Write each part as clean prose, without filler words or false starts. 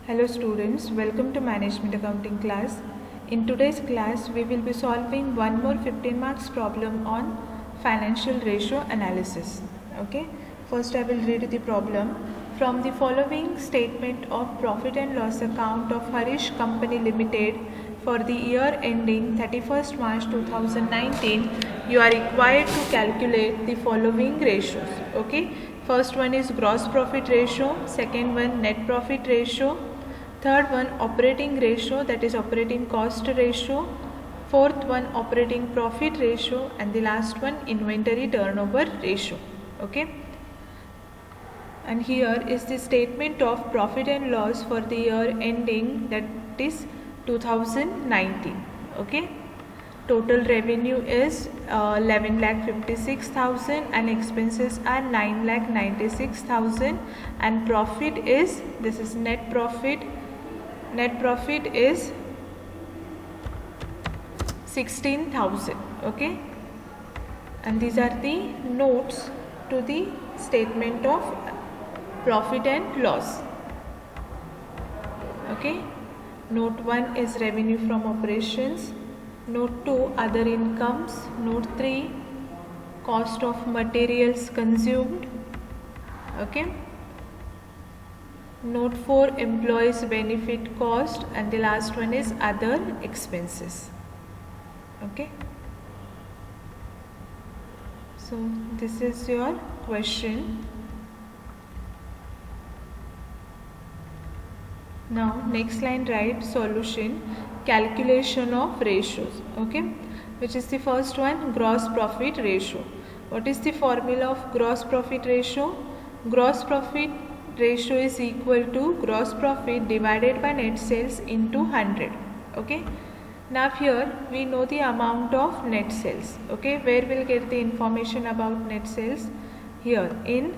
Hello students, welcome to Management Accounting class. In today's class, we will be solving one more 15 marks problem on financial ratio analysis. Okay, first I will read the problem. From the following statement of profit and loss account of Harish Company Limited for the year ending 31st March 2019, you are required to calculate the following ratios. Okay, first one is gross profit ratio, second one net profit ratio, third one operating ratio, that is operating cost ratio, fourth one operating profit ratio, and the last one inventory turnover ratio. Okay, and here is the statement of profit and loss for the year ending, that is 2019. Okay, total revenue is 11,56,000 and expenses are 9,96,000, and profit is, this is net profit is 16,000. Okay, and these are the notes to the statement of profit and loss. Okay, note 1 is revenue from operations, note 2 other incomes, note 3 cost of materials consumed. Okay, note 4 employees benefit cost, and the last one is other expenses. Okay, so this is your question. Now next line, write solution, calculation of ratios. Okay, which is the first one, gross profit ratio. What is the formula of gross profit ratio? Gross profit ratio is equal to gross profit divided by net sales into 100. Okay, now here we know the amount of net sales. Okay, where we'll get the information about net sales? Here in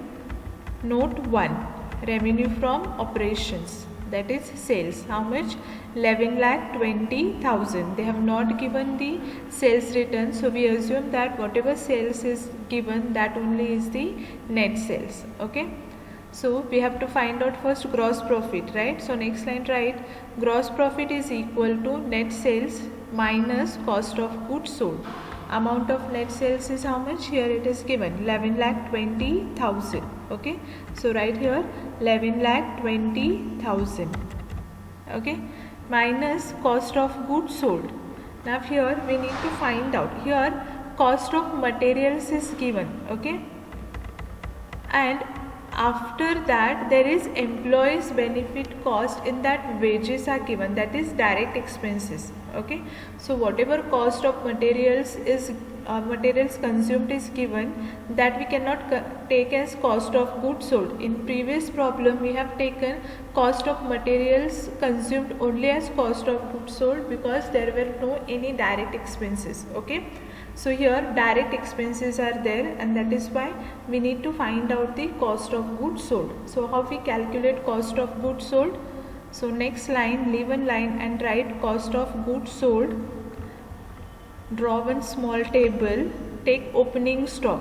note 1, revenue from operations, that is sales. How much? 11,20,000. They have not given the sales return, so we assume that whatever sales is given, that only is the net sales. Okay, so we have to find out first gross profit, right? So next line, write gross profit is equal to net sales minus cost of goods sold. Amount of net sales is how much? Here it is given 11,20,000. Okay, so right here 11,20,000. Okay, minus cost of goods sold. Now here we need to find out, here cost of materials is given. Okay, and after that there is employees benefit cost, in that wages are given, that is direct expenses. Okay, so whatever cost of materials is materials consumed is given, that we cannot take as cost of goods sold. In previous problem we have taken cost of materials consumed only as cost of goods sold, because there were no any direct expenses. Okay, so here direct expenses are there, and that is why we need to find out the cost of goods sold. So how we calculate cost of goods sold? So next line, leave one line and write cost of goods sold. Draw one small table, take opening stock.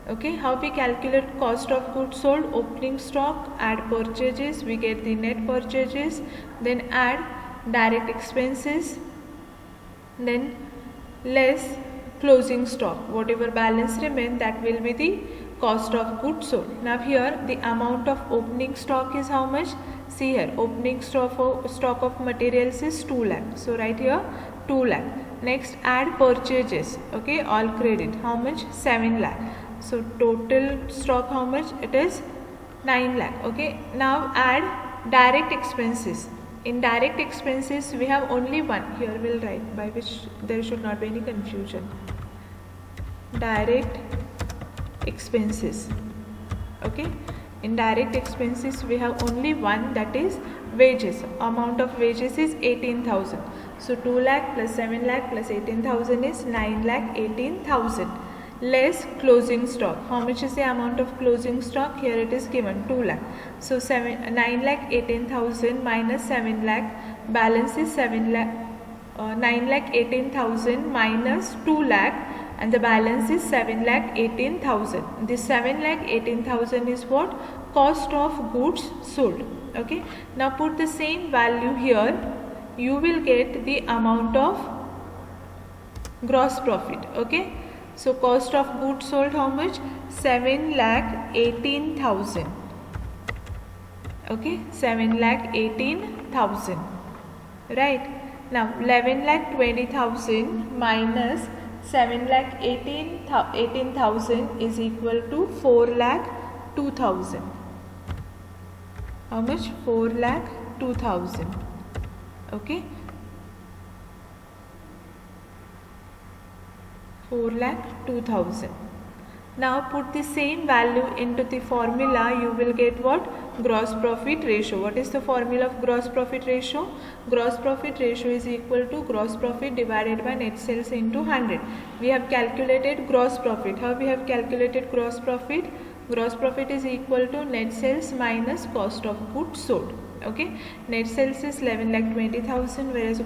Okay, how we calculate cost of goods sold? Opening stock, add purchases, we get the net purchases, then add direct expenses, then less closing stock. Whatever balance remain, that will be the cost of goods sold. Now here the amount of opening stock is how much? See here, opening stock of materials is 2 lakh. So right here 2 lakh. Next add purchases. Okay, all credit. How much? 7 lakh. So total stock how much? It is 9 lakh. Okay, now add direct expenses. In direct expenses we have only one. Here we'll write, by which there should not be any confusion. Direct expenses. Okay, in direct expenses we have only one, that is wages. Amount of wages is 18,000. So 2 lakh plus 7 lakh plus 18,000 is 9,18,000. Less closing stock. How much is the amount of closing stock? Here it is given 2 lakh. So 9,18,000 minus 7 lakh, balance is 9,18,000 minus 2 lakh, and the balance is 7,18,000. This 7,18,000 is what? Cost of goods sold. Okay, now put the same value here, you will get the amount of gross profit. Okay, so cost of goods sold how much? 7,18,000. Okay, 7,18,000. Right, now 11,20,000 minus 7,18,000 is equal to 4,02,000. How much? 4,02,000. Okay, 4,02,000. Now put the same value into the formula, you will get what? Gross profit ratio. What is the formula of gross profit ratio? Gross profit ratio is equal to gross profit divided by net sales into 100. We have calculated gross profit. How we have calculated gross profit? Gross profit is equal to net sales minus cost of goods sold. Okay, net sales is 11,20,000, whereas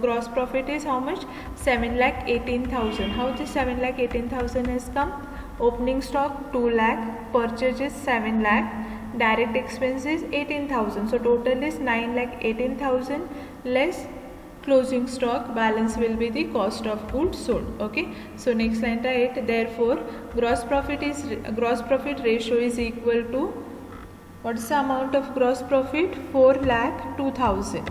gross profit is how much? 7,18,000. How this 7,18,000 has come? Opening stock 2 lakh, purchases 7 lakh, direct expenses 18,000. So total is 9,18,000 less closing stock, balance will be the cost of goods sold. Okay, so next line write, therefore gross profit ratio is equal to, what is the amount of gross profit? 4,02,000.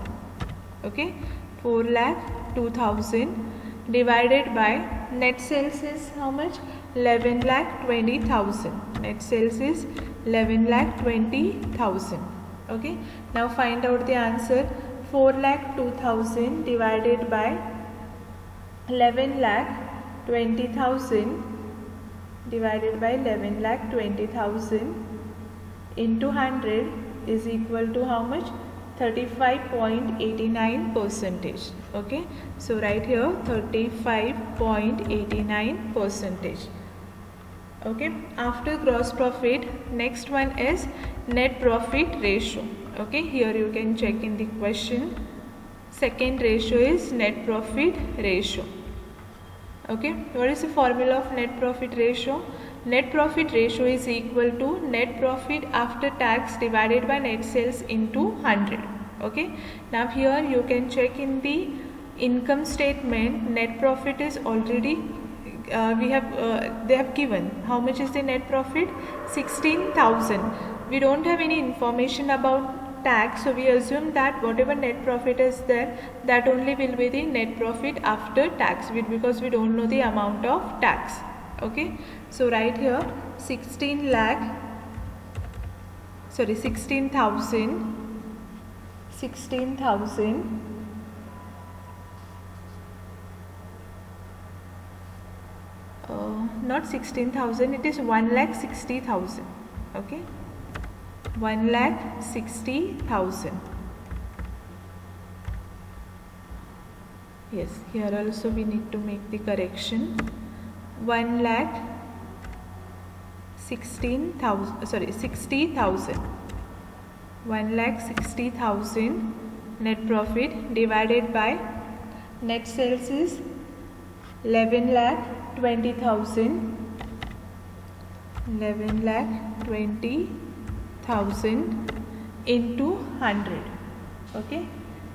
Okay, 4,02,000 divided by net sales is how much? 11,20,000. Net sales is 11,20,000. Okay, now find out the answer. 4,02,000 divided by 11,20,000 divided by 11,20,000 into 100 is equal to how much? 35.89%. Okay, so right here 35.89%. Okay, after gross profit, next one is net profit ratio. Okay, here you can check in the question. Second ratio is net profit ratio. Okay, what is the formula of net profit ratio? Net profit ratio is equal to net profit after tax divided by net sales into 100. Okay, now here you can check in the income statement, net profit is already they have given. How much is the net profit? 16,000. We don't have any information about tax, so we assume that whatever net profit is there, that only will be the net profit after tax, because we don't know the amount of tax. Okay, so right here 16,000 not 16,000, it is 1,60,000. Okay, 1,60,000. Yes, here also we need to make the correction. 60,000 net profit divided by net sales is 11,20,000 into 100. Okay,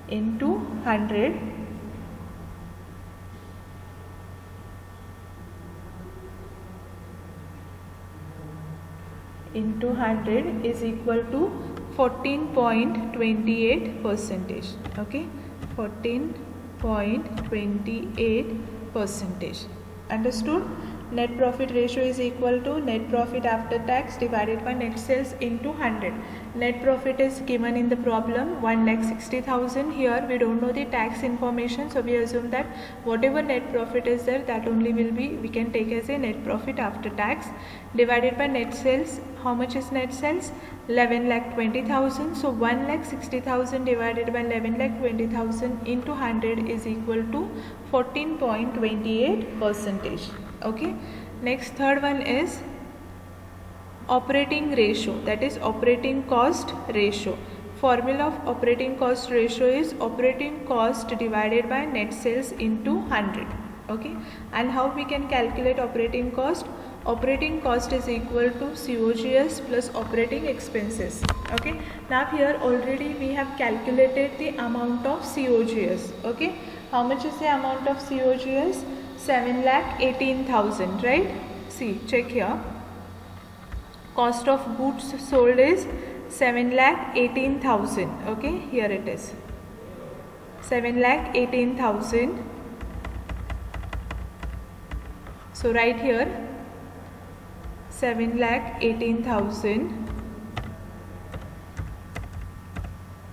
into 100. Into 100 is equal to 14.28%. Okay, 14.28%. Understood? Net profit ratio is equal to net profit after tax divided by net sales into 100. Net profit is given in the problem 1,60,000. Here we don't know the tax information, so we assume that whatever net profit is there, that only will be, we can take as a net profit after tax, divided by net sales. How much is net sales? 11,20,000. So 1,60,000 divided by 11,20,000 into 100 is equal to 14.28%. Okay, next third one is operating ratio, that is operating cost ratio. Formula of operating cost ratio is operating cost divided by net sales into 100. Okay, and how we can calculate operating cost? operating cost is equal to COGS plus operating expenses. Okay, now here already we have calculated the amount of COGS. Okay, how much is the amount of COGS? 7,18,000, right? See, check here. Cost of goods sold is 7,18,000. Okay, here it is 7,18,000. So right here 7,18,000.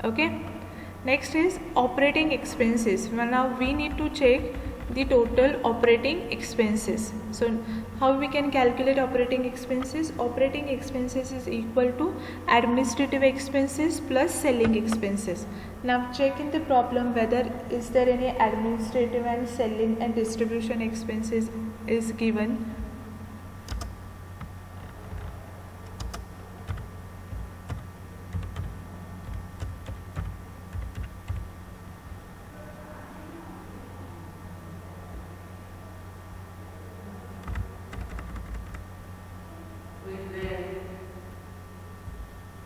Okay, next is operating expenses. Now we need to check the total operating expenses. So how we can calculate operating expenses? Operating expenses is equal to administrative expenses plus selling expenses. Now check in the problem whether is there any administrative and selling and distribution expenses is given.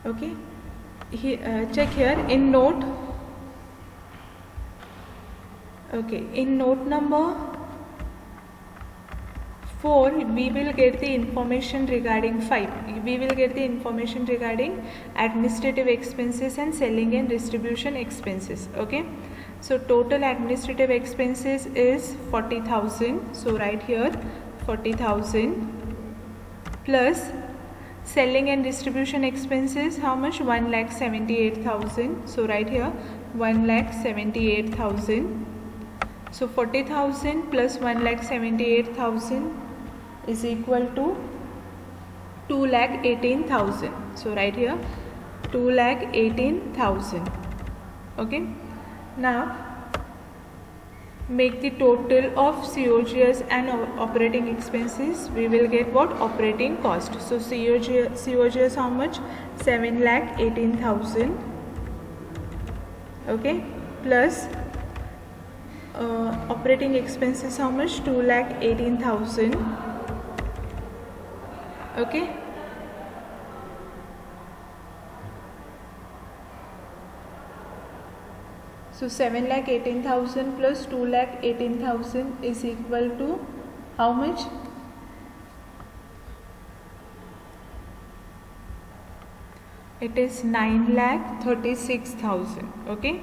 Okay, check here in note. Okay, in note number 4 we will get the information regarding 5. We will get the information regarding administrative expenses and selling and distribution expenses. Okay, so total administrative expenses is 40,000. So right here 40,000 plus selling and distribution expenses how much? 1,78,000. So right here 1,78,000. So 40,000 plus 1,78,000 is equal to 2,18,000. So right here 2,18,000. Okay, now make the total of COGS and operating expenses. We will get what? Operating cost. So COGS how much? 7,18,000. Okay, plus operating expenses how much? 2,18,000. Okay, so 7,18,000 plus 2,18,000 is equal to how much? It is 9,36,000. Okay,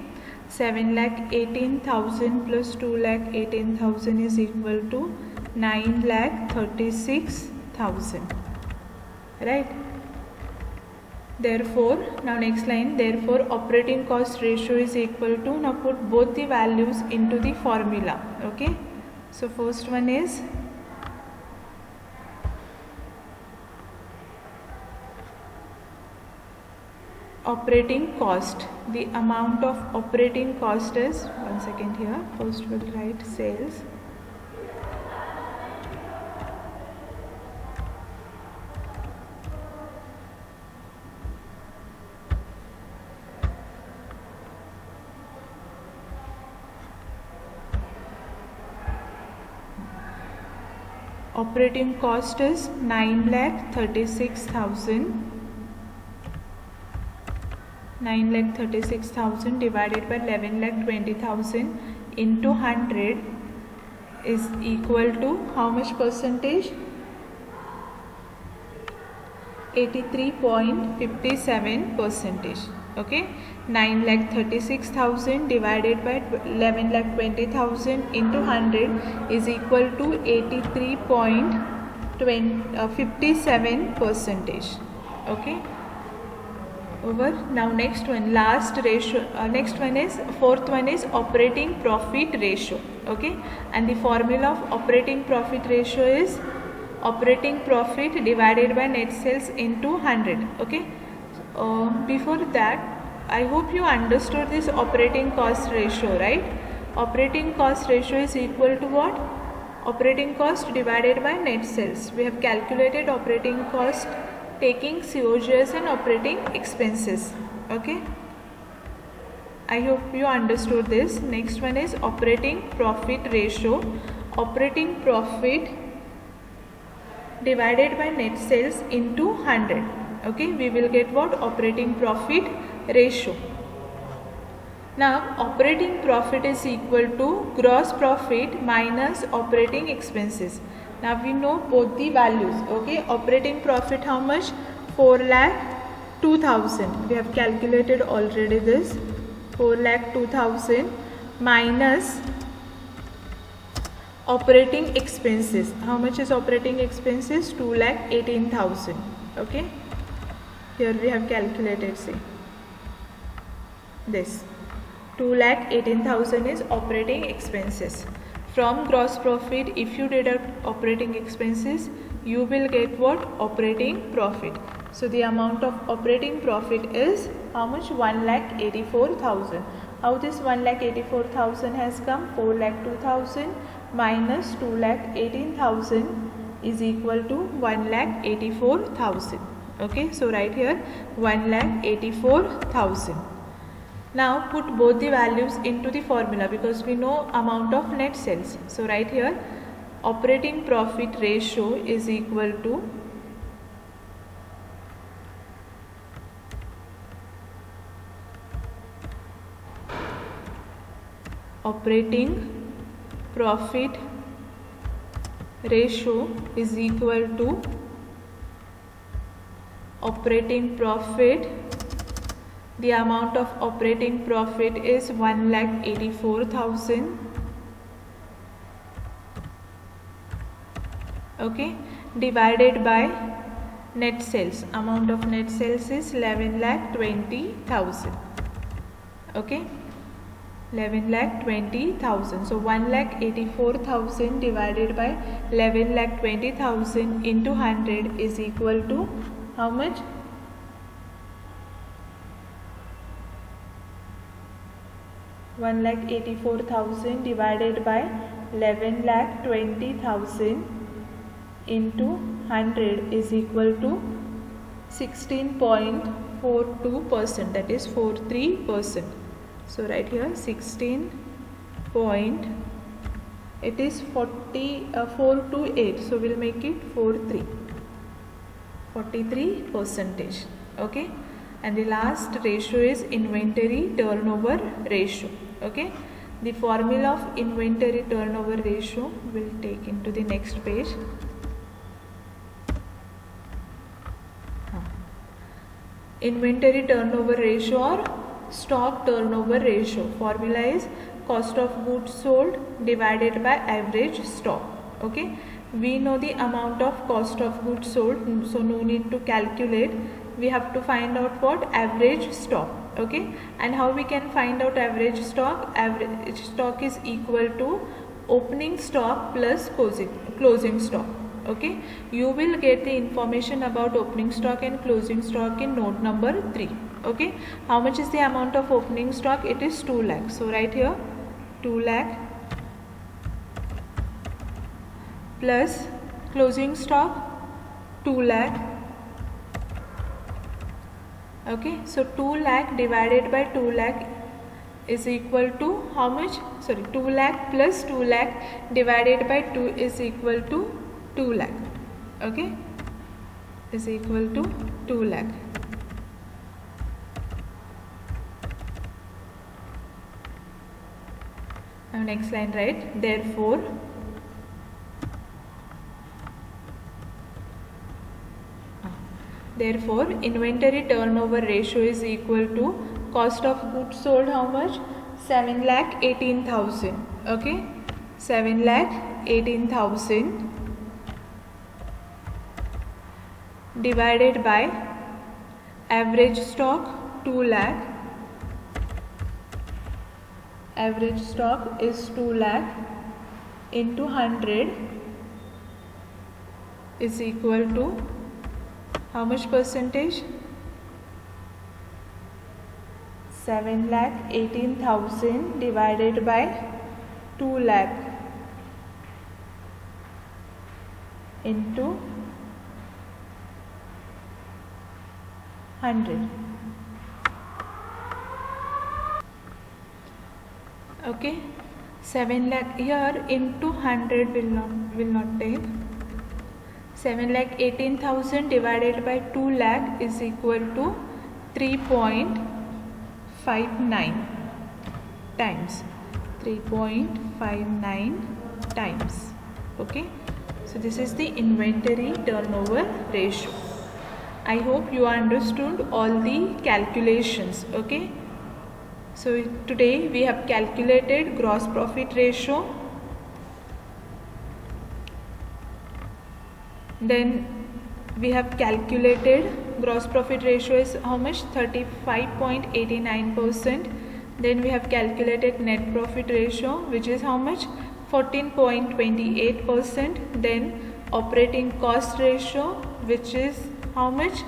7,18,000 plus 2,18,000 is equal to 9,36,000. Right? Therefore, now next line, therefore operating cost ratio is equal to, now put both the values into the formula. Okay, so first one is operating cost. The amount of operating cost is, one second here, first we'll write sales. Operating cost is 9,36,000. 9,36,000 divided by 11,20,000 into 100 is equal to how much percentage? 83.57 percentage. Okay, 9,36,000 divided by 11,20,000 into 100 is equal to 83.57 percentage. Okay, over. Now next one, last ratio, next one is, fourth one is operating profit ratio. Okay, and the formula of operating profit ratio is operating profit divided by net sales into 100. Okay, before that I hope you understood this operating cost ratio, right? Operating cost ratio is equal to what? Operating cost divided by net sales. We have calculated operating cost taking COGS and operating expenses. Okay, I hope you understood this. Next one is operating profit ratio. Operating profit divided by net sales into 100. Okay, we will get what? Operating profit ratio. Now operating profit is equal to gross profit minus operating expenses. Now we know both the values. Okay, operating profit how much? 4,02,000. We have calculated already this. 4,02,000 minus operating expenses. How much is operating expenses? 2,18,000. Okay, here we have calculated, say this 2,18,000 is operating expenses. From gross profit, if you deduct operating expenses, you will get what? Operating profit. So the amount of operating profit is how much? 1,84,000. How this 1,84,000 has come? 4,02,000 minus 2,18,000 is equal to 1,84,000. Okay, so right here 1,84,000. Now put both the values into the formula because we know amount of net sales. So right here operating profit ratio is equal to operating profit ratio is equal to operating profit. The amount of operating profit is 1,84,000. Okay, divided by net sales. Amount of net sales is 11,20,000. Okay, 11,20,000. So 1,84,000 divided by 11,20,000 into 100 is equal to how much? 1,84,000 divided by 11,20,000 into 100 is equal to 16.42%, that is 43%. So right here 16 point, it is 428, so we'll make it 43%. Okay, and the last ratio is inventory turnover ratio. Okay, the formula of inventory turnover ratio will take into the next page. Inventory turnover ratio or stock turnover ratio. Formula is cost of goods sold divided by average stock. Okay, we know the amount of cost of goods sold, so no need to calculate. We have to find out what? Average stock. Okay, and how we can find out average stock? Average stock is equal to opening stock plus closing stock. Okay, you will get the information about opening stock and closing stock in note number 3. Okay, how much is the amount of opening stock? It is 2 lakh. So right here 2 lakh plus closing stock 2 lakh. Okay, so 2 lakh divided by 2 lakh is equal to how much? Sorry, 2 lakh plus 2 lakh divided by 2 is equal to 2 lakh. Okay, is equal to 2 lakh. Now next line, right? Therefore inventory turnover ratio is equal to cost of goods sold how much? 7,18,000. Okay, 7,18,000 divided by average stock 2 lakh. Average stock is 2 lakh into 100 is equal to how much percentage? 7,18,000 divided by 2 lakh into 100. Okay, 7 lakh here into 100 will not take. 7,18,000 divided by 2 lakh is equal to 3.59 times. 3.59 times. Okay, so this is the inventory turnover ratio. I hope you understood all the calculations. Okay, so today we have calculated gross profit ratio, then we have calculated gross profit ratio is how much, 35.89%. then we have calculated net profit ratio, which is how much, 14.28%. then operating cost ratio, which is how much,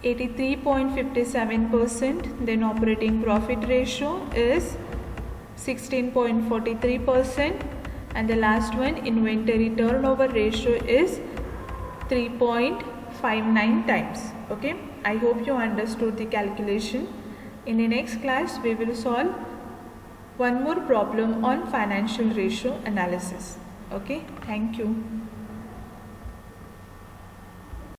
83.57%. then operating profit ratio is 16.43%. and the last one, inventory turnover ratio, is 3.59 times. Okay, I hope you understood the calculation. In the next class we will solve one more problem on financial ratio analysis. Okay, thank you.